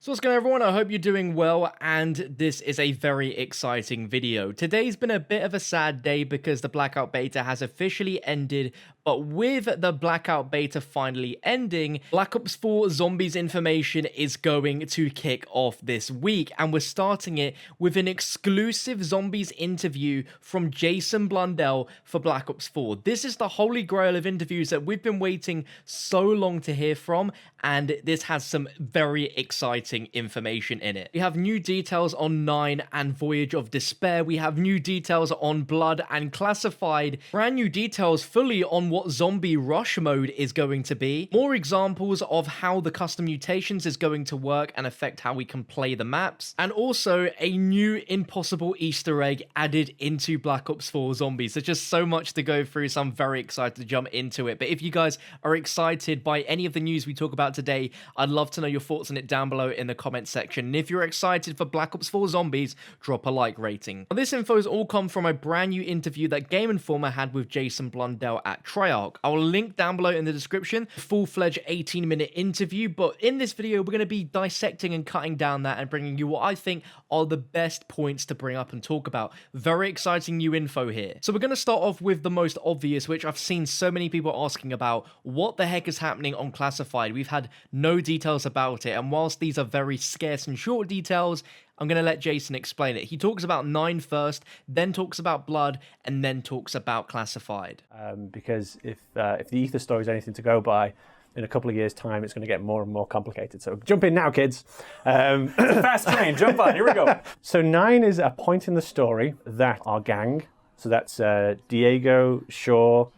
So what's going on, everyone? I hope you're doing well, and this is a very exciting video. Today's been a bit of a sad day because the Blackout beta has officially ended, but with the Blackout beta finally ending, Black Ops 4 Zombies information is going to kick off this week, and we're starting it with an exclusive Zombies interview from Jason Blundell for Black Ops 4. This is the holy grail of interviews that we've been waiting so long to hear from, and this has some very exciting information in it. We have new details on 9 and Voyage of Despair. We have new details on Blood and Classified. Brand new details fully on what Zombie Rush mode is going to be. More examples of how the custom mutations is going to work and affect how we can play the maps. And also a new impossible Easter egg added into Black Ops 4 Zombies. There's just so much to go through, so I'm very excited to jump into it. But if you guys are excited by any of the news we talk about today, I'd love to know your thoughts on it down below in the comment section. And if you're excited for Black Ops 4 Zombies, drop a like rating. Now, this info has all come from a brand new interview that Gameinformer had with Jason Blundell at Treyarch. I'll link down below in the description, full-fledged 18-minute interview, but in this video, we're going to be dissecting and cutting down that and bringing you what I think are the best points to bring up and talk about. Very exciting new info here. So we're going to start off with the most obvious, which I've seen so many people asking about. What the heck is happening on Classified? We've had no details about it, and whilst these are very scarce and short details, I'm going to let Jason explain it. He talks about 9 first, then talks about Blood, and then talks about Classified. Because if the Aether story is anything to go by, in a couple of years' time, it's going to get more and more complicated. So jump in now, kids. It's a fast train. Jump on. Here we go. So 9 is a point in the story that our gang, so that's Diego, Shaw,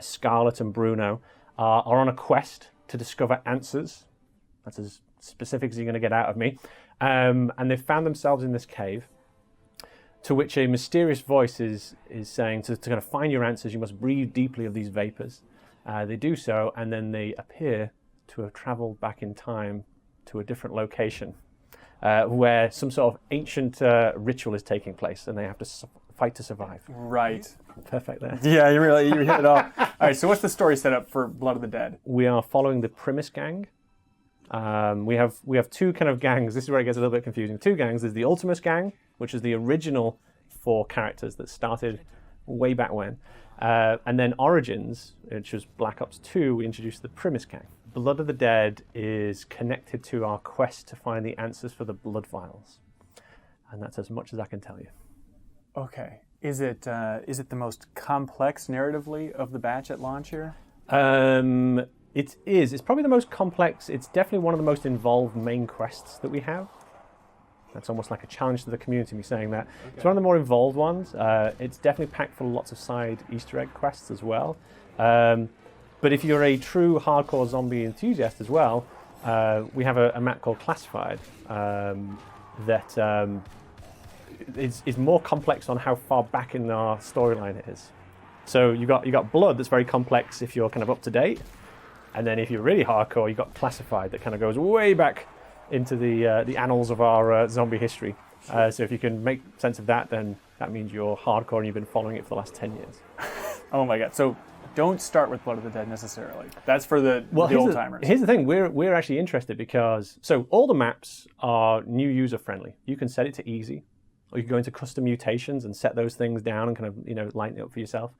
Scarlett, and Bruno, are on a quest to discover answers. That's as specific as you're going to get out of me. And they've found themselves in this cave, to which a mysterious voice is saying to kind of find your answers, you must breathe deeply of these vapors. They do so, and then they appear to have traveled back in time to a different location where some sort of ancient ritual is taking place, and they have to fight to survive. Right. Perfect there. Yeah, you hit it all. All right, so what's the story set up for Blood of the Dead? We are following the Primus gang. We have two kind of gangs. This is where it gets a little bit confusing. Two gangs. There's the Ultimus gang, which is the original 4 characters that started way back when. And then Origins, which was Black Ops 2, we introduced the Primus gang. Blood of the Dead is connected to our quest to find the answers for the blood vials. And that's as much as I can tell you. Okay. Is it the most complex narratively of the batch at launch here? It is. It's probably the most complex. It's definitely one of the most involved main quests that we have. That's almost like a challenge to the community, me saying that. Okay. It's one of the more involved ones. It's definitely packed full of lots of side Easter egg quests as well. But if you're a true hardcore zombie enthusiast as well, we have a map called Classified that is more complex on how far back in our storyline it is. So you got Blood that's very complex if you're kind of up to date. And then if you're really hardcore, you've got Classified that kind of goes way back into the annals of our zombie history. So if you can make sense of that, then that means you're hardcore and you've been following it for the last 10 years. Oh my God. So don't start with Blood of the Dead necessarily. That's for the old-timers. Here's the thing. We're actually interested because, so all the maps are new user-friendly. You can set it to easy, or you can go into custom mutations and set those things down and kind of, lighten it up for yourself.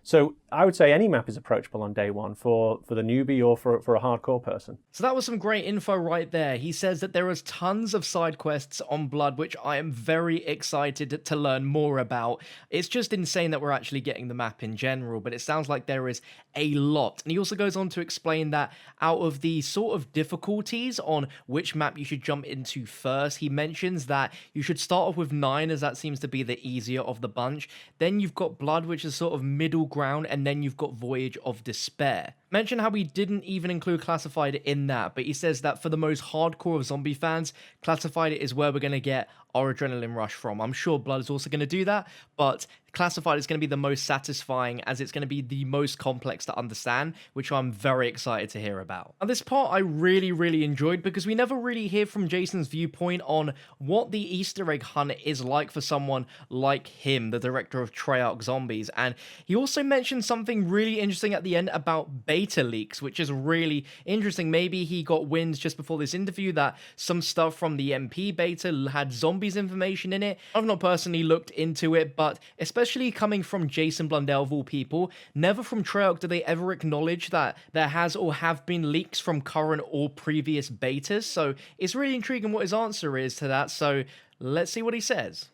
So I would say any map is approachable on day one for the newbie or for a hardcore person. So that was some great info right there. He says that there is tons of side quests on Blood, which I am very excited to learn more about. It's just insane that we're actually getting the map in general, but it sounds like there is a lot. And he also goes on to explain that out of the sort of difficulties on which map you should jump into first, he mentions that you should start off with 9, as that seems to be the easier of the bunch. Then you've got Blood, which is sort of middle ground, and then you've got Voyage of Despair. Mention how we didn't even include Classified in that, but he says that for the most hardcore of zombie fans, Classified is where we're going to get our adrenaline rush from. I'm sure Blood is also going to do that, but Classified is going to be the most satisfying as it's going to be the most complex to understand, which I'm very excited to hear about. Now, this part I really enjoyed because we never really hear from Jason's viewpoint on what the Easter egg hunt is like for someone like him, the director of Treyarch Zombies. And he also mentioned something really interesting at the end about beta leaks, which is really interesting. Maybe he got wind just before this interview that some stuff from the MP beta had zombies information in it. I've not personally looked into it, but especially coming from Jason Blundell of all people, never from Treyarch do they ever acknowledge that there has or have been leaks from current or previous betas. So it's really intriguing what his answer is to that. So let's see what he says.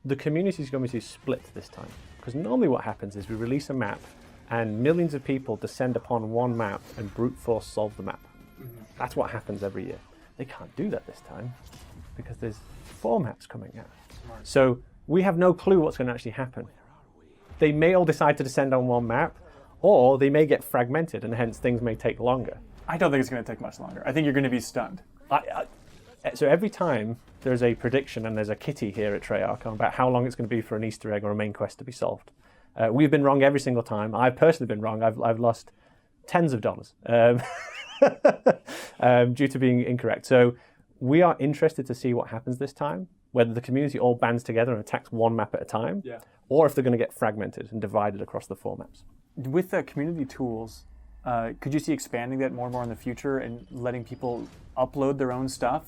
The community is going to be split this time, because normally what happens is we release a map and millions of people descend upon one map and brute force solve the map. That's what happens every year. They can't do that this time because there's 4 maps coming out. So we have no clue what's going to actually happen. They may all decide to descend on one map, or they may get fragmented, and hence things may take longer. I don't think it's going to take much longer. I think you're going to be stunned. So every time there's a prediction and there's a kitty here at Treyarch about how long it's going to be for an Easter egg or a main quest to be solved, we've been wrong every single time. I've personally been wrong. I've lost tens of dollars due to being incorrect. So we are interested to see what happens this time, whether the community all bands together and attacks one map at a time, or if they're going to get fragmented and divided across the 4 maps. With the community tools, could you see expanding that more and more in the future and letting people upload their own stuff?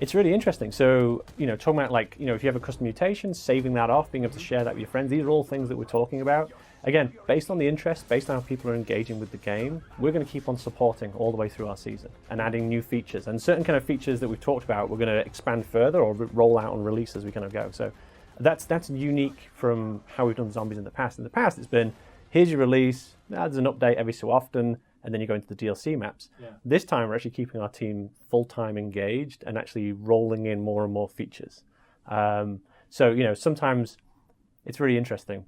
It's really interesting. So, talking about if you have a custom mutation, saving that off, being able to share that with your friends, these are all things that we're talking about. Again, based on the interest, based on how people are engaging with the game, we're going to keep on supporting all the way through our season and adding new features. And certain kind of features that we've talked about, we're going to expand further or roll out and release as we kind of go. So that's unique from how we've done Zombies in the past. In the past, it's been, here's your release, there's an update every so often, and then you go into the DLC maps. This time, we're actually keeping our team full-time engaged and actually rolling in more and more features. So, sometimes it's really interesting.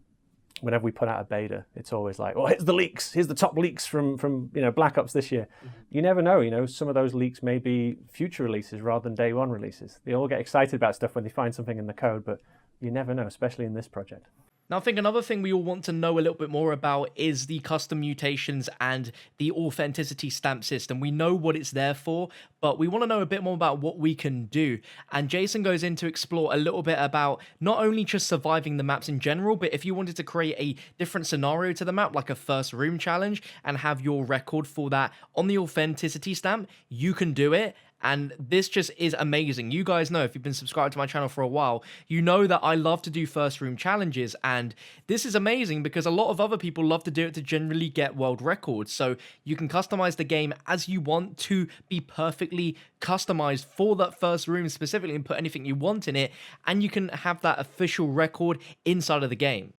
Whenever we put out a beta, it's always like, well, here's the leaks. Here's the top leaks from Black Ops this year. You never know. Some of those leaks may be future releases rather than day one releases. They all get excited about stuff when they find something in the code, but you never know, especially in this project. Now, I think another thing we all want to know a little bit more about is the custom mutations and the authenticity stamp system. We know what it's there for, but we want to know a bit more about what we can do. And Jason goes in to explore a little bit about not only just surviving the maps in general, but if you wanted to create a different scenario to the map, like a first room challenge, and have your record for that on the authenticity stamp, you can do it. And this just is amazing. You guys know, if you've been subscribed to my channel for a while, you know that I love to do first room challenges. And this is amazing because a lot of other people love to do it to generally get world records. So you can customize the game as you want to be perfectly customized for that first room specifically and put anything you want in it. And you can have that official record inside of the game.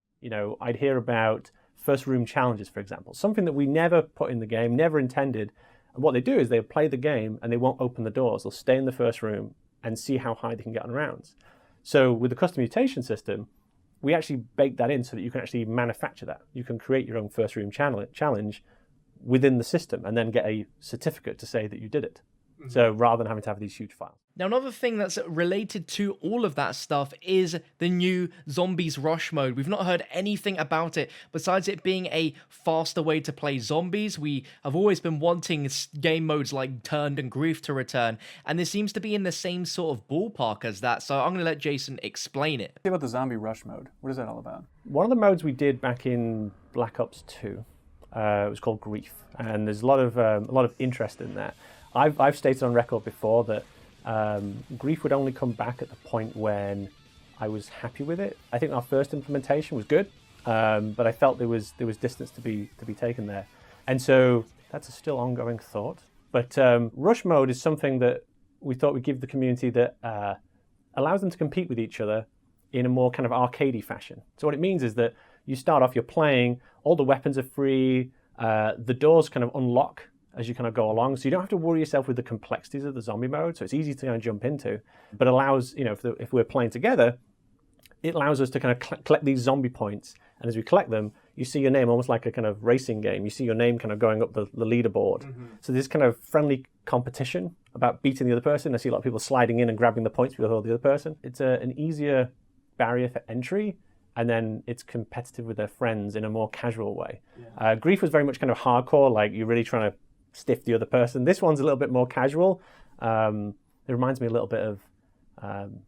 I'd hear about first room challenges, for example, something that we never put in the game, never intended. And what they do is they play the game and they won't open the doors. They'll stay in the first room and see how high they can get on rounds. So with the custom mutation system, we actually bake that in so that you can actually manufacture that. You can create your own first room challenge within the system and then get a certificate to say that you did it. So rather than having to have these huge files. Now, another thing that's related to all of that stuff is the new Zombies Rush mode. We've not heard anything about it besides it being a faster way to play zombies. We have always been wanting game modes like Turned and Grief to return, and this seems to be in the same sort of ballpark as that. So I'm going to let Jason explain it. What about the Zombie Rush mode? What is that all about? One of the modes we did back in Black Ops 2 was called Grief, and there's a lot of interest in that. I've stated on record before that Grief would only come back at the point when I was happy with it. I think our first implementation was good, but I felt there was distance to be taken there, and so that's a still ongoing thought. But Rush mode is something that we thought would give the community that allows them to compete with each other in a more kind of arcadey fashion. So what it means is that you start off, you're playing, all the weapons are free, the doors kind of unlock as you kind of go along, so you don't have to worry yourself with the complexities of the zombie mode, so it's easy to kind of jump into, but allows, if we're playing together, it allows us to kind of collect these zombie points, and as we collect them, you see your name almost like a kind of racing game. You see your name kind of going up the leaderboard. So there's kind of friendly competition about beating the other person. I see a lot of people sliding in and grabbing the points before the other person. It's an easier barrier for entry, and then it's competitive with their friends in a more casual way. Grief was very much kind of hardcore, like you're really trying to stiff the other person. This one's a little bit more casual. It reminds me a little bit of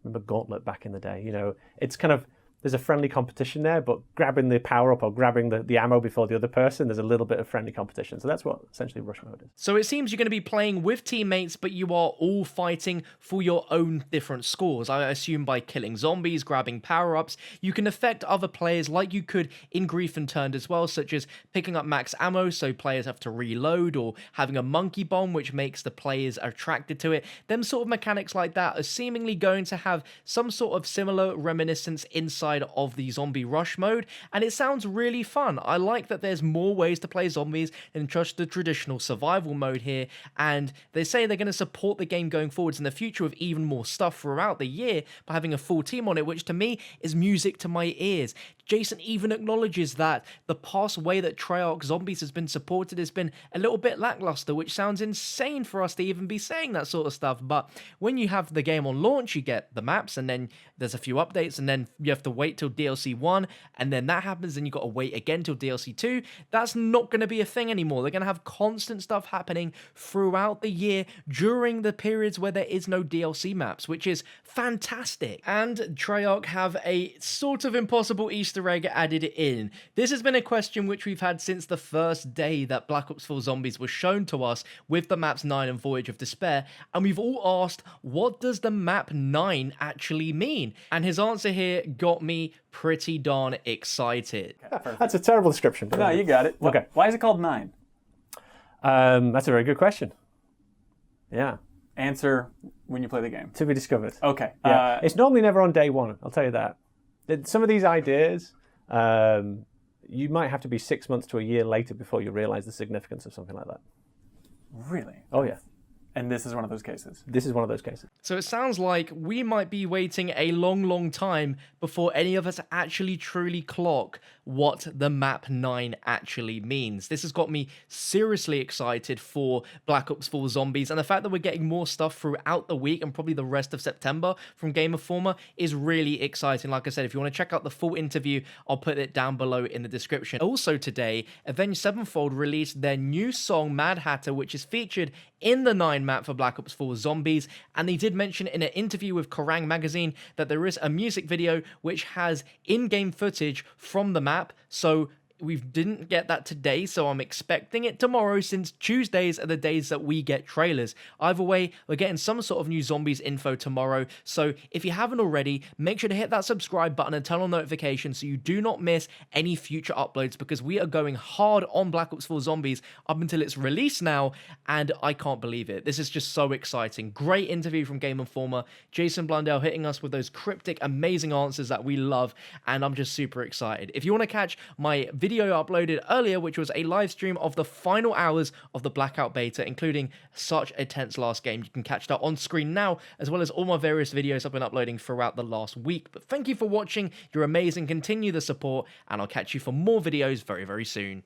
remember Gauntlet back in the day. You know, it's kind of, there's a friendly competition there, but grabbing the power up or grabbing the ammo before the other person, there's a little bit of friendly competition. So that's what essentially rush mode is. So it seems you're going to be playing with teammates, but you are all fighting for your own different scores. I assume by killing zombies, grabbing power-ups, you can affect other players like you could in Grief Unturned as well, such as picking up max ammo so players have to reload, or having a monkey bomb which makes the players attracted to it. Them sort of mechanics like that are seemingly going to have some sort of similar reminiscence inside of the zombie rush mode, and it sounds really fun. I like that there's more ways to play zombies than just the traditional survival mode here, and they say they're going to support the game going forwards in the future with even more stuff throughout the year by having a full team on it, which to me is music to my ears. Jason even acknowledges that the past way that Treyarch Zombies has been supported has been a little bit lackluster, which sounds insane for us to even be saying that sort of stuff, but when you have the game on launch, you get the maps, and then there's a few updates, and then you have to wait till DLC 1, and then that happens, and you got to wait again till DLC 2. That's not going to be a thing anymore. They're going to have constant stuff happening throughout the year during the periods where there is no DLC maps, which is fantastic. And Treyarch have a sort of impossible Easter egg added in. This has been a question which we've had since the first day that Black Ops 4 Zombies was shown to us with the maps 9 and Voyage of Despair, and we've all asked, what does the map 9 actually mean? And his answer here got me pretty darn excited. That's a terrible description. No, you got it. Okay. Why is it called 9? That's a very good question. Yeah. Answer when you play the game. To be discovered. Okay. Yeah. It's normally never on day one, I'll tell you that. Some of these ideas, you might have to be 6 months to a year later before you realize the significance of something like that. Really? Oh, yeah. And this is one of those cases. This is one of those cases. So it sounds like we might be waiting a long, long time before any of us actually truly clock what the map 9 actually means. This has got me seriously excited for Black Ops 4 Zombies, and the fact that we're getting more stuff throughout the week and probably the rest of September from Gameinformer is really exciting. Like I said, if you want to check out the full interview, I'll put it down below in the description. Also today, Avenged Sevenfold released their new song Mad Hatter, which is featured in the 9 map for Black Ops 4 Zombies, and they did mention in an interview with Kerrang magazine that there is a music video which has in-game footage from the map, so we didn't get that today, so I'm expecting it tomorrow, since Tuesdays are the days that we get trailers. Either way, we're getting some sort of new Zombies info tomorrow, so if you haven't already, make sure to hit that subscribe button and turn on notifications so you do not miss any future uploads, because we are going hard on Black Ops 4 Zombies up until it's released now, and I can't believe it. This is just so exciting. Great interview from Gameinformer, Jason Blundell hitting us with those cryptic, amazing answers that we love, and I'm just super excited. If you want to catch my video uploaded earlier, which was a live stream of the final hours of the Blackout beta, including such a tense last game, you can catch that on screen now, as well as all my various videos I've been uploading throughout the last week. But thank you for watching, you're amazing, continue the support, and I'll catch you for more videos very, very soon.